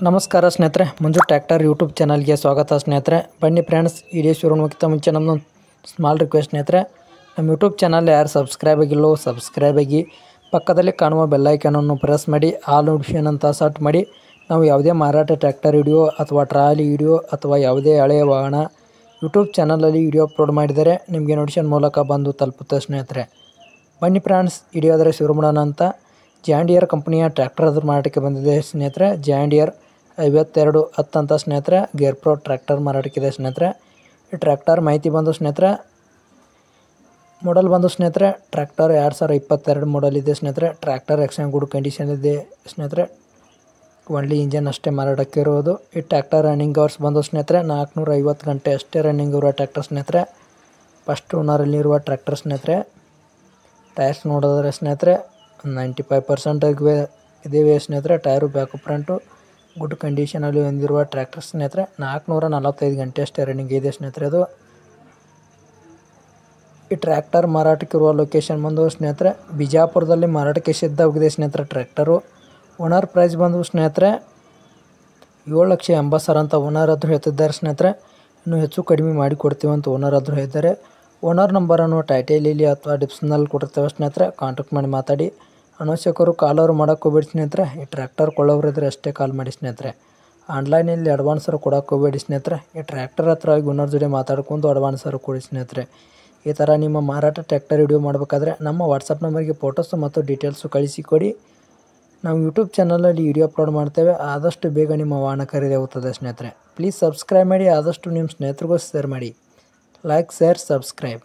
ನಮಸ್ಕಾರ ಸ್ನೇಹಿತರೆ, ಮಂಜು tractor YouTube ಚಾನಲ್ಗೆ ಸ್ವಾಗತ ಸ್ನೇಹಿತರೆ. ಬನ್ನಿ ಫ್ರೆಂಡ್ಸ್, ವಿಡಿಯೋ ಶುರು ಮಾಡೋಕ್ಕಿಂತ ಮುಂಚೆ ನಮ್ಮದು ಸ್ಮಾಲ್ ರಿಕ್ವೆಸ್ಟ್ ಸ್ನೇಹಿತರೆ, ನಮ್ಮ ಯೂಟ್ಯೂಬ್ ಚಾನಲ್ ಯಾರು ಸಬ್ಸ್ಕ್ರೈಬ್ ಆಗಿಲ್ಲೋ ಸಬ್ಸ್ಕ್ರೈಬ್ ಆಗಿ, ಪಕ್ಕದಲ್ಲಿ ಕಾಣುವ ಬೆಲ್ಲೈಕನನ್ನು ಪ್ರೆಸ್ ಮಾಡಿ ಆಲ್ ನೋಟಿಫಿಕೇಷನ್ ಅಂತ ಸೆಟ್ ಮಾಡಿ. ನಾವು ಯಾವುದೇ ಮಾರಾಟ ಟ್ರ್ಯಾಕ್ಟರ್ ವಿಡಿಯೋ ಅಥವಾ ಟ್ರಾಲಿ ವಿಡಿಯೋ ಅಥವಾ ಯಾವುದೇ ಹಳೆಯ ವಾಹನ ಯೂಟ್ಯೂಬ್ ಚಾನಲಲ್ಲಿ ವಿಡಿಯೋ ಅಪ್ಲೋಡ್ ಮಾಡಿದರೆ ನಿಮಗೆ ನೋಟಿಫಿಕೇಷನ್ ಮೂಲಕ ಬಂದು ತಲುಪುತ್ತೆ ಸ್ನೇಹಿತರೆ. ಬನ್ನಿ ಫ್ರೆಂಡ್ಸ್, ವಿಡಿಯೋ ಆದರೆ ಶುರು ಮಾಡೋಣ ಅಂತ. ಜಾಂಡ್ ಡಿಯರ್ ಕಂಪನಿಯ ಟ್ರ್ಯಾಕ್ಟರ್ ಅದ್ರ ಮಾರಾಟಕ್ಕೆ ಬಂದಿದೆ ಸ್ನೇಹಿತರೆ. ಜಾಂಡ್ ಡಿಯರ್ 5210 ಅಂತ ಸ್ನೇಹಿತರೆ. ಗೇರ್ ಪ್ರೋ ಟ್ರ್ಯಾಕ್ಟರ್ ಮಾರಾಟಕ್ಕಿದೆ ಸ್ನೇಹಿತರೆ. ಈ ಟ್ರ್ಯಾಕ್ಟರ್ ಮಾಹಿತಿ ಬಂದು ಸ್ನೇಹಿತರೆ, ಮಾಡಲ್ ಬಂದು ಸ್ನೇಹಿತರೆ ಟ್ರ್ಯಾಕ್ಟರ್ 2022 ಮಾಡಲ್ ಇದೆ ಸ್ನೇಹಿತರೆ. ಟ್ರ್ಯಾಕ್ಟರ್ ಎಕ್ಸಲೆಂಟ್ ಗುಡ್ ಕಂಡೀಷನ್ ಇದೆ ಸ್ನೇಹಿತರೆ. ಒನ್ಲಿ ಇಂಜನ್ ಅಷ್ಟೇ ಮಾರಾಟಕ್ಕೆ ಇರುವುದು. ಈ ಟ್ರ್ಯಾಕ್ಟರ್ ರನ್ನಿಂಗ್ ಅವರ್ಸ್ ಬಂದು ಸ್ನೇಹಿತರೆ 450 ಗಂಟೆ ಅಷ್ಟೇ ರನ್ನಿಂಗ್ ಇರುವ ಟ್ರ್ಯಾಕ್ಟರ್ ಸ್ನೇಹಿತರೆ. ಫಸ್ಟ್ ಓನರಲ್ಲಿರುವ ಟ್ರ್ಯಾಕ್ಟರ್ ಸ್ನೇಹಿತರೆ. ಟೈರ್ಸ್ ನೋಡಿದ್ರೆ ಸ್ನೇಹಿತರೆ 95% ಇದೇವೆ ಸ್ನೇಹಿತರೆ. ಟೈರು ಬ್ಯಾಕು ಫ್ರಂಟು ಗುಡ್ ಕಂಡೀಷನಲ್ಲಿ ಹೊಂದಿರುವ ಟ್ರ್ಯಾಕ್ಟರ್ ಸ್ನೇಹಿತರೆ. 445 ಗಂಟೆ ಅಷ್ಟೇ ರನ್ನಿಂಗ್ ಇದೆ ಸ್ನೇಹಿತರೆ ಅದು. ಈ ಟ್ರ್ಯಾಕ್ಟರ್ ಮಾರಾಟಕ್ಕಿರುವ ಲೊಕೇಶನ್ ಬಂದು ಸ್ನೇಹಿತರೆ ಬಿಜಾಪುರದಲ್ಲಿ ಮಾರಾಟಕ್ಕೆ ಸಿದ್ಧವಾಗಿದೆ ಸ್ನೇಹಿತರೆ. ಟ್ರ್ಯಾಕ್ಟರು ಓನರ್ ಪ್ರೈಸ್ ಬಂದು ಸ್ನೇಹಿತರೆ 7,80,000 ಅಂತ ಓನರ್ ಆದರೂ ಹೇಳ್ತಿದ್ದಾರೆ ಸ್ನೇಹಿತರೆ. ಇನ್ನೂ ಹೆಚ್ಚು ಕಡಿಮೆ ಮಾಡಿ ಕೊಡ್ತೀವಿ ಅಂತ ಓನರ್ ಆದರೂ ಹೇಳಿದ್ದಾರೆ. ಓನರ್ ನಂಬರನ್ನು ಟೈಟಲಲ್ಲಿ ಅಥವಾ ಡಿಸ್ಕ್ರಿಪ್ಷನಲ್ಲಿ ಕೊಟ್ಟಿರ್ತೇವೆ ಸ್ನೇಹಿತರೆ. ಕಾಂಟ್ಯಾಕ್ಟ್ ಮಾಡಿ ಮಾತಾಡಿ. ಅನವಶ್ಯಕರು ಕಾಲವರು ಮಾಡೋಕ್ಕೆ ಹೋಗ್ಬೇಡಿ ಸ್ನೇಹಿತರೆ. ಈ ಟ್ರ್ಯಾಕ್ಟರ್ ಕೊಳ್ಳೋರಿದ್ರೆ ಅಷ್ಟೇ ಕಾಲ್ ಮಾಡಿ ಸ್ನೇಹಿತರೆ. ಆನ್ಲೈನಲ್ಲಿ ಅಡ್ವಾನ್ಸರು ಕೊಡೋಕ್ಕೆ ಹೋಗ್ಬೇಡಿ ಸ್ನೇಹಿತರೆ. ಈ ಟ್ರ್ಯಾಕ್ಟರ್ ಹತ್ರ ಹೋಗಿ ಓನರ್ ಜೊತೆ ಮಾತಾಡ್ಕೊಂಡು ಅಡ್ವಾನ್ಸರು ಕೊಡಿ ಸ್ನೇಹಿತರೆ. ಈ ಥರ ನಿಮ್ಮ ಮಾರಾಟ ಟ್ರ್ಯಾಕ್ಟರ್ ವಿಡಿಯೋ ಮಾಡಬೇಕಾದ್ರೆ ನಮ್ಮ ವಾಟ್ಸಪ್ ನಂಬರ್ಗೆ ಫೋಟೋಸು ಮತ್ತು ಡೀಟೇಲ್ಸು ಕಳಿಸಿಕೊಡಿ. ನಾವು ಯೂಟ್ಯೂಬ್ ಚಾನಲಲ್ಲಿ ವಿಡಿಯೋ ಅಪ್ಲೋಡ್ ಮಾಡ್ತೇವೆ. ಆದಷ್ಟು ಬೇಗ ನಿಮ್ಮ ವಾಹನ ಖರೀದಿ ಆಗುತ್ತದೆ ಸ್ನೇಹಿತರೆ. ಪ್ಲೀಸ್ ಸಬ್ಸ್ಕ್ರೈಬ್ ಮಾಡಿ. ಆದಷ್ಟು ನಿಮ್ಮ ಸ್ನೇಹಿತರಿಗೂ ಶೇರ್ ಮಾಡಿ. Like, share, subscribe.